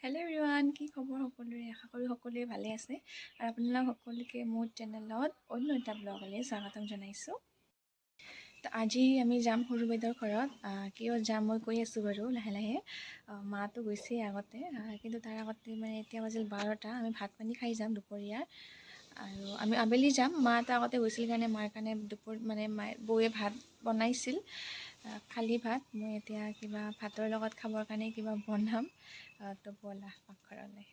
Hello' everyone, কি খবৰ সকলোৰে? আশা কৰোঁ সকলোৱে ভালে আছে আৰু আপোনালোক সকলোকে মোৰ চেনেলত অন্য এটা ব্লগলৈ স্বাগতম জনাইছোঁ। তো আজি আমি যাম সৰু বাইদেউৰ ঘৰত। কিয় যাম মই কৈ আছোঁ বাৰু লাহে লাহে। মাটো গৈছে আগতে, কিন্তু তাৰ আগতে মানে এতিয়া বাজিল 12টা। আমি ভাত পানী খাই যাম দুপৰীয়াৰ, আৰু আমি আবেলি যাম। মা এটা আগতে গৈছিল কাৰণে মাৰ কাৰণে বৌয়ে ভাত বনাইছিল, খালী ভাত। মই এতিয়া কিবা ভাতৰ লগত খাবৰ কাৰণে কিবা বনাম। তো ব'লা পাকঘৰলৈ।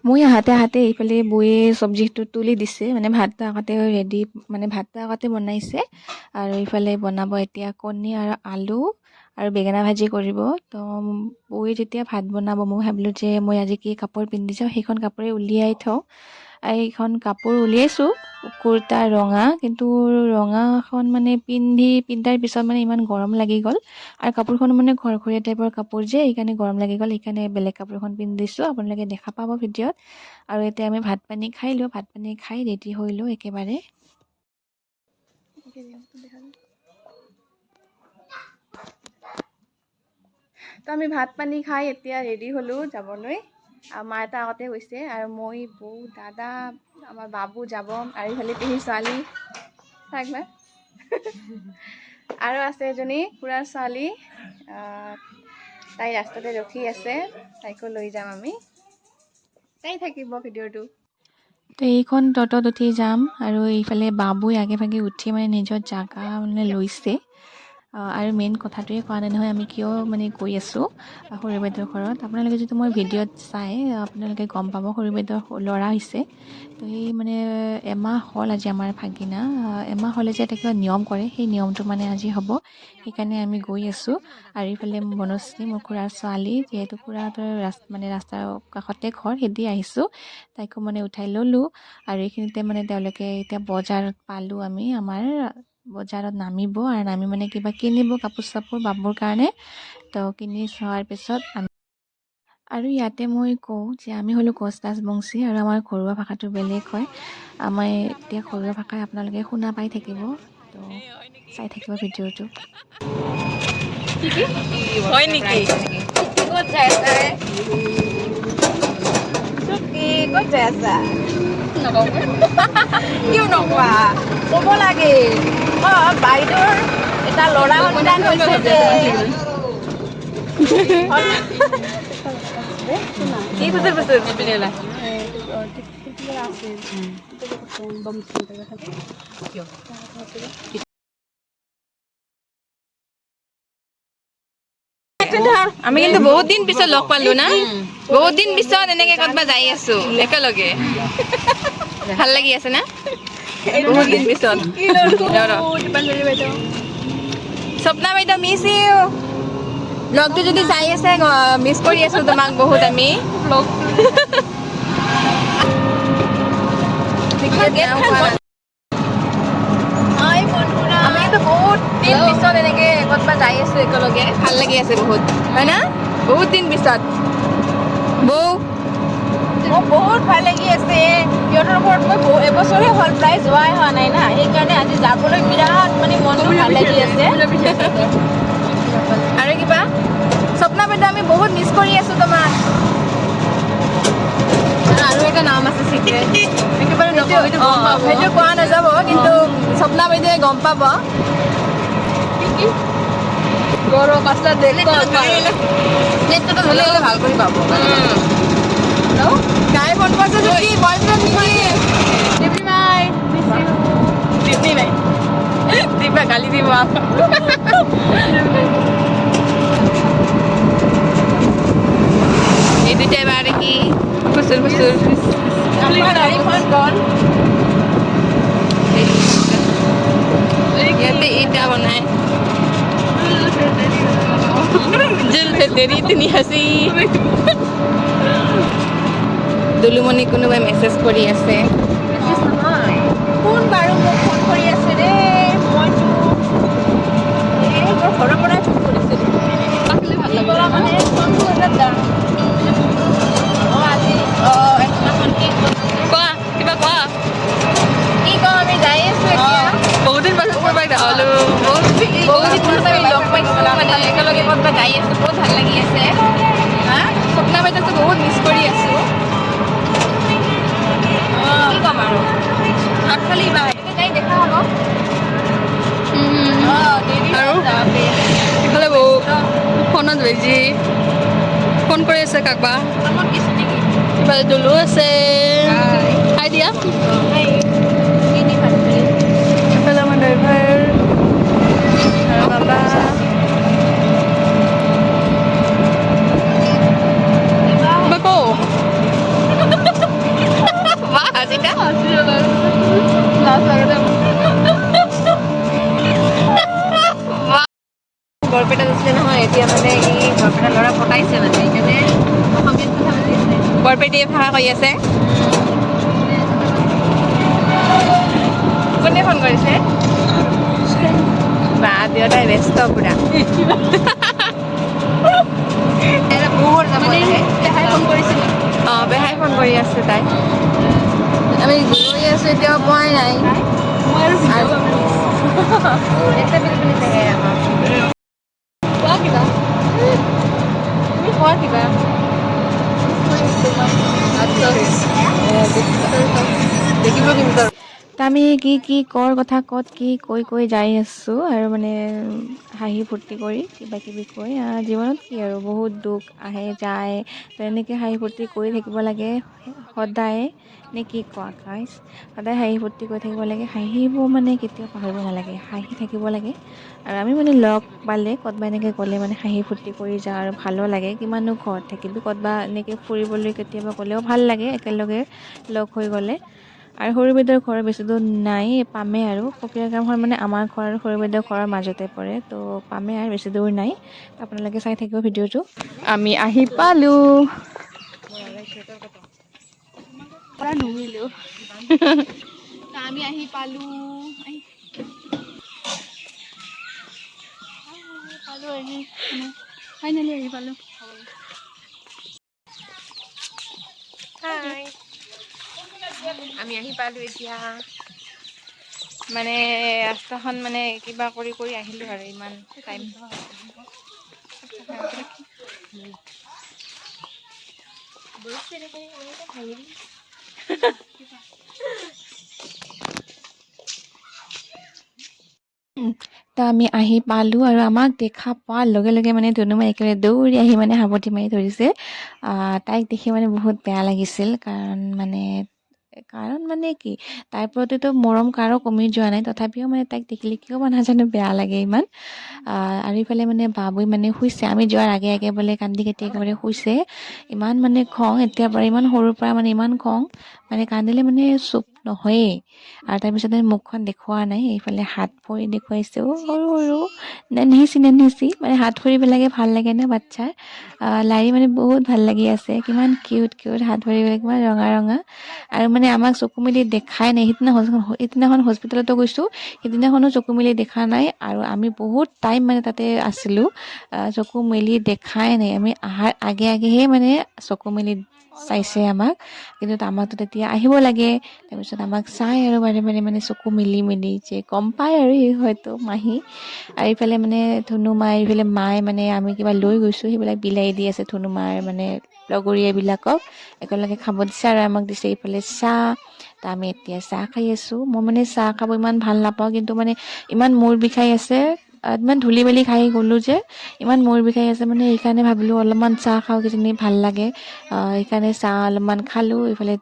মই আহাতে এইফালে বৌয়ে চব্জিটো তুলি দিছে, মানে ভাতটো আগতে ৰেডি, মানে ভাতটো আগতে বনাইছে। আৰু ইফালে বনাব এতিয়া কণী আৰু আলু আৰু বেঙেনা ভাজি কৰিব। তো বৌয়ে যেতিয়া ভাত বনাব, মই ভাবিলোঁ যে মই আজি কি কাপোৰ পিন্ধি যাওঁ, সেইখন কাপোৰে উলিয়াই থওঁ। এইখন কাপোৰ উলিয়াইছোঁ, কুৰ্তা ৰঙা, কিন্তু ৰঙাখন মানে পিন্ধাৰ পিছত মানে ইমান গৰম লাগি গ'ল। আৰু কাপোৰখন মানে খৰখৰীয়া টাইপৰ কাপোৰ যে, সেইকাৰণে গৰম লাগি গ'ল। সেইকাৰণে বেলেগ কাপোৰ এখন পিন্ধিছোঁ, আপোনালোকে দেখা পাব ভিডিঅ'ত। আৰু এতিয়া আমি ভাত পানী খাই লওঁ, ভাত পানী খাই ৰেডি হৈ লওঁ একেবাৰে। তো আমি ভাত পানী খাই এতিয়া ৰেডি হ'লোঁ যাবলৈ। মা এটা আগতে গৈছে আৰু মই, বৌ, দাদা, আমাৰ বাবু যাব, আৰু ইফালে পেহীৰ ছোৱালী থাকবা আৰু আছে এজনী খুৰাৰ ছোৱালী, তাই ৰাস্তাতে ৰখি আছে। তাইকো লৈ যাম আমি, চাই থাকিব ভিডিঅ'টো। তো এইখন ট'টত উঠি যাম, আৰু এইফালে বাবুই আগে ভাগে উঠি মানে নিজৰ জাগা মানে লৈছে। আৰু মেইন কথাটোৱে কোৱা নাই নহয়, আমি কিয় মানে গৈ আছোঁ সৰু বাইদেউৰ ঘৰত। আপোনালোকে যদি মই ভিডিঅ'ত চাই আপোনালোকে গম পাব, সৰু বাইদেউৰ ল'ৰা হৈছে। তো সেই মানে এমাহ হ'ল আজি আমাৰ ভাগিনা, এমাহ হ'লে যে এটা কিবা নিয়ম কৰে, সেই নিয়মটো মানে আজি হ'ব। সেইকাৰণে আমি গৈ আছোঁ। আৰু ইফালে বনশ্ৰী, মোৰ খুৰাৰ ছোৱালী, যিহেতু খুৰাহঁতৰ ৰাস্তাৰ কাষতে ঘৰ, সেদি আহিছোঁ। তাইকো মানে উঠাই ল'লোঁ। আৰু এইখিনিতে মানে তেওঁলোকে এতিয়া বজাৰত পালোঁ আমি, আমাৰ বজাৰত নামিব, আৰু নামি মানে কিবা কিনিব কাপোৰ চাপোৰ বাবুৰ কাৰণে। তো কিনি চোৱাৰ পিছত আৰু ইয়াতে মই কওঁ যে আমি হ'লোঁ কোচ ৰাজবংশী, আৰু আমাৰ ঘৰুৱা ভাষাটো বেলেগ হয়। আমাৰ এতিয়া ঘৰুৱা ভাষাই আপোনালোকে শুনা পাই থাকিব। তো চাই থাকিব ভিডিঅ'টো। হয় নেকি? ক'ত যাই আছা? ক'ত যাই আছা? কিয় নকোৱা? ক'ব লাগে। বাইদেউৰ এটা ল'ৰা সন্তান হৈছে যে। কি বছৰ বছৰ আমি কিন্তু বহুত দিন পিছত লগ পালো না, বহুত দিন পিছত এনেকে ক'তবা যাই আছো একেলগে। ভাল লাগি আছে না, বহুত দিন পিছত। স্বপ্না বাইদেউ, মিছ ইউ। ব্লগটো যদি চাই আছে, মিছ কৰি আছো তোমাক বহুত আমি। আমি কিন্তু বহুত দিন পিছত এনেকে ক'তবা যাই আছো একেলগে, ভাল লাগি আছে বহুত, হয় না? বহুত দিন পিছত বৌ, মোৰ বহুত ভাল লাগি আছে। সিহঁতৰ ঘৰত মই এবছৰে হ'ল প্ৰায় যোৱাই হোৱা নাই না, সেইকাৰণে আজি যাবলৈ বিৰাট মানে মনটো ভাল লাগি আছে। আৰু কিবা স্বপ্না বাইদেউ, আমি বহুত মিছ কৰি আছো তোমাক। আৰু এটা নাম আছে চিক্ৰেট, সেইটো কোৱা নাযাব, কিন্তু স্বপ্না বাইদেৱে গম পাব। ভাল কৰি পাব। গাই ফোন কৰিছে যে কি বয়ফ্ৰেণ্ড নেকি? দিবা গালি দিব। এই দুটাই বারে কি ফুসুর ফুসুর ইয়াতে ইটা বনায়। जुल्फे तेरी इतनी हंसी। দুলুমণি কোনোবাই মেছেজ কৰি আছে। কোন বাৰু মোক ফোন কৰি আছে ৰে? মইতো ঘৰৰ পৰাই ফোন কৰিছে। মানে ফোনটো আজি কোৱা, কিবা কোৱা। কি কওঁ, আমি যাই আছো এতিয়া। বহুত দিন পাছত কৰবাক দেখালো, বহুত দিন পাছত আমি লগ পাইছো, মানে একেলগে ক'তবা যাই আছো, বহুত ভাল লাগি আছে। হা, স্বপ্না বেজি ফোন কৰি আছে কাকবা কামত গৈছে নেকি? ইফালে দুলু আছে খাই দিয়া এফালে আমাৰ ড্ৰাইভাৰ আৰু বাবা বাকো বাহ আজিটা বৰপেটাত আছিলে নহয় এতিয়া মানে ই বৰপেটা ল'ৰা পতাইছে মানে সেইকাৰণে অসমীয়াত কথা পাতি আছে বৰপেটীয়া ভাষা কৈ আছে কোনে ফোন কৰিছে বা দেউতাই ব্যস্ত পুৰা অঁ বেহাই ফোন কৰি আছে তাই আমি গৈ আছো এতিয়াও পোৱাই নাই কোৱা কিবা তুমি কোৱা কিবা দেখিব কিন্তু আমি কি কৰ কথা ক'ত কি কৈ যাই আছোঁ আৰু মানে হাঁহি ফূৰ্তি কৰি কিবা কিবি কৈ জীৱনত কি আৰু বহুত দুখ আহে যায় তো এনেকৈ হাঁহি ফূৰ্তি কৰি থাকিব লাগে সদায় নে কি কোৱা গাইছ সদায় হাঁহি ফূৰ্তি কৰি থাকিব লাগে হাঁহিবোৰ মানে কেতিয়াও পাহৰিব নালাগে হাঁহি থাকিব লাগে আৰু আমি মানে লগ পালে ক'ৰবাত এনেকৈ গ'লে মানে হাঁহি ফূৰ্তি কৰি যাওঁ আৰু ভালো লাগে কিমাননো ঘৰত থাকিবি ক'ৰবাত এনেকৈ ফুৰিবলৈ কেতিয়াবা গ'লেও ভাল লাগে একেলগে লগ হৈ গ'লে আৰু সৰু বাইদেউৰ ঘৰ বেছি দূৰ নাই পামে আৰু ফকীৰা গাঁওখন মানে আমাৰ ঘৰ আৰু সৰু বাইদেউৰ ঘৰৰ মাজতে পৰে তো পামে আৰু বেছি দূৰ নাই আপোনালোকে চাই থাকিব ভিডিঅ'টো আমি আহি পালোঁ আমি আহি পালোঁ ফাইনেলি আহি পালোঁ হাই আমি আহি পালোঁ এতিয়া মানে ৰাস্তাখন মানে কিবা কৰি আহিলোঁ আৰু ইমান টাইম তো আমি আহি পালোঁ আৰু আমাক দেখা পোৱাৰ লগে লগে মানে ধুনুমাই একেবাৰে দৌৰি আহি মানে সাৱটি মাৰি ধৰিছে তাইক দেখি মানে বহুত বেয়া লাগিছিল কাৰণ মানে কি তাইৰ প্ৰতিতো মৰম কাৰো কমি যোৱা নাই তথাপিও মানে তাইক দেখিলে কিয় বা নাজানো বেয়া লাগে ইমান আৰু ইফালে মানে বাবুই মানে শুইছে আমি যোৱাৰ আগে আগে বোলে কান্দি কাটি একেবাৰে শুইছে ইমান মানে খং এতিয়াৰ পৰা ইমান সৰুৰ পৰা মানে ইমান খং মানে কান্দিলে মানে চুপ নহয়েই আৰু তাৰপিছত মুখখন দেখুওৱা নাই এইফালে হাত ভৰি দেখুৱাইছে সৰু সৰু নেনহিচি মানে হাত ভৰিবিলাকে ভাল লাগে নে বাচ্ছাৰ লাৰি মানে বহুত ভাল লাগি আছে কিমান কিউট হাত ভৰিবিলাক কিমান ৰঙা আৰু মানে আমাক চকু মেলি দেখাই নাই সিদিনাখন হস্পিটেলতো গৈছোঁ সিদিনাখনো চকু মেলি দেখা নাই আৰু আমি বহুত টাইম মানে তাতে আছিলোঁ চকু মেলি দেখাই নাই আমি অহাৰ আগেহে মানে চকু মেলি চাইছে আমাক কিন্তু আমাকতো তেতিয়া আহিব লাগে তাৰপিছত আমাক চাই আৰু বাৰে বাৰে মানে চকু মেলি যে গম পায় আৰু এই হয়তো মাহী আৰু এইফালে মানে ধুনুমাই এইফালে মায়ে মানে আমি কিবা লৈ গৈছোঁ সেইবিলাক বিলাই দি আছে ধুনুমাৰ মানে লগৰীয়াবিলাকক একেলগে খাব দিছে আৰু আমাক দিছে এইফালে চাহ তো আমি এতিয়া চাহ খাই আছোঁ মই মানে চাহ খাব ইমান ভাল নাপাওঁ কিন্তু মানে ইমান মূৰ বিষাই আছে ইমান ধূলি বালি খাই গ'লোঁ যে ইমান মূৰ বিষাই আছে মানে সেইকাৰণে ভাবিলোঁ অলপমান চাহ খাওঁ কিজানি ভাল লাগে সেইকাৰণে চাহ অলপমান খালোঁ এইফালে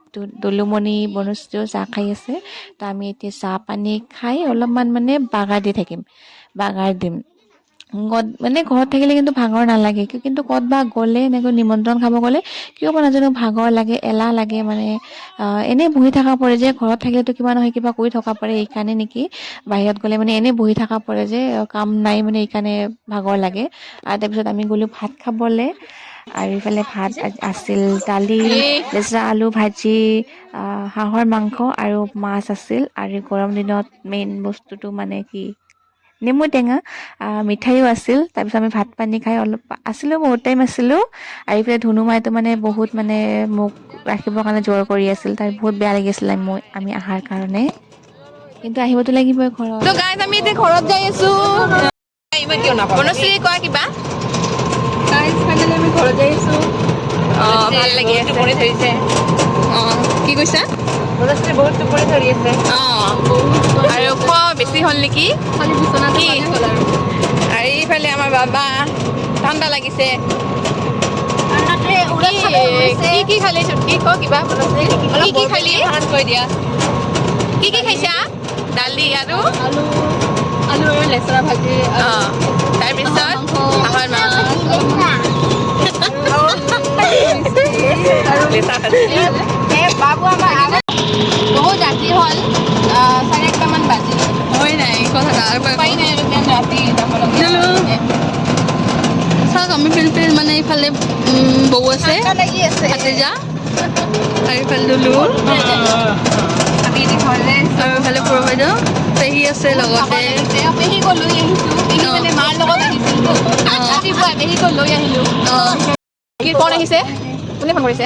দলুমণি বনশ্ৰীও চাহ খাই আছে তো আমি এতিয়া চাহ পানী খাই অলপমান মানে বাগাৰ দিম মানে ঘৰত থাকিলে কিন্তু ভাগৰ নালাগে কিন্তু ক'তবা গ'লে এনেকৈ নিমন্ত্ৰণ খাব গ'লে কিয় বা নাজানো ভাগৰ লাগে এলাহ লাগে মানে এনেই বহি থকা পৰে যে ঘৰত থাকিলেতো কিবা নহয় কিবা কৰি থকা পৰে এইকাৰণে নেকি বাহিৰত গ'লে মানে এনেই বহি থকা পৰে যে কাম নাই মানে এইকাৰণে ভাগৰ লাগে আৰু তাৰপিছত আমি গ'লোঁ ভাত খাবলৈ আৰু ইফালে ভাত আছিল দালি লেচৰা আলু ভাজি হাঁহৰ মাংস আৰু মাছ আছিল আৰু গৰম দিনত মেইন বস্তুটো মানে কি নেমু টেঙা মিঠাইও আছিল তাৰপিছত আমি ভাত পানী খাই অলপ আছিলোঁ বহুত টাইম আছিলোঁ আৰু এইফালে ধুনুমাইতো মানে বহুত মানে মোক ৰাখিবৰ কাৰণে জোৰ কৰি আছিল তাই বহুত বেয়া লাগিছিল আমি অহাৰ কাৰণে কিন্তু আহিবতো লাগিবই ঘৰত তো গাইজ আমি এতিয়া ঘৰত যাই আছোঁ বনশ্ৰী কোৱা কিবা গাইজ ফাইনেলি আমি ঘৰত যাই আছোঁ ভাল লাগি আছে টোপনি ধৰিছে কি কৈছা বনশ্ৰী বহুত টোপনি ধৰি আছে আৰু খোৱা বেছি হ'ল নেকি খালি বিচনাতে হ'ল আৰু এইফালে আমাৰ বাবা টান ঠাণ্ডা লাগিছে ঠাণ্ডাটোৱে উৰা খালে উৰিছে। কি খালি চুটকি ক কিবা কি খালি কৈ দিয়া কি খাইছা দালি আৰু আলু আৰু লেচৰা ভাজি তাৰপিছত হাঁহৰ মাংস বাবু আমাৰ বহুত ৰাতি হ'ল 8:30মান বাজিল হয় নাই কথা উপায় নাই আৰু যেন ৰাতি যাব চাওক আমি পিলপিল মানে ইফালে বৌ আছে লাগি আছে তাতে যা আৰু ইফালে দুলু আমি ঘৰলে আৰু ইফালে পুৰ বাইদেউ পেহী আছে লগতে পেহীকো লৈ আহিছোঁ পেহী মানে মাৰ লগত আহিছিলোঁ ৰাতিপুৱা পেহীকো লৈ আহিলোঁ কি কোন আহিছে কোনে ফোন কৰিছে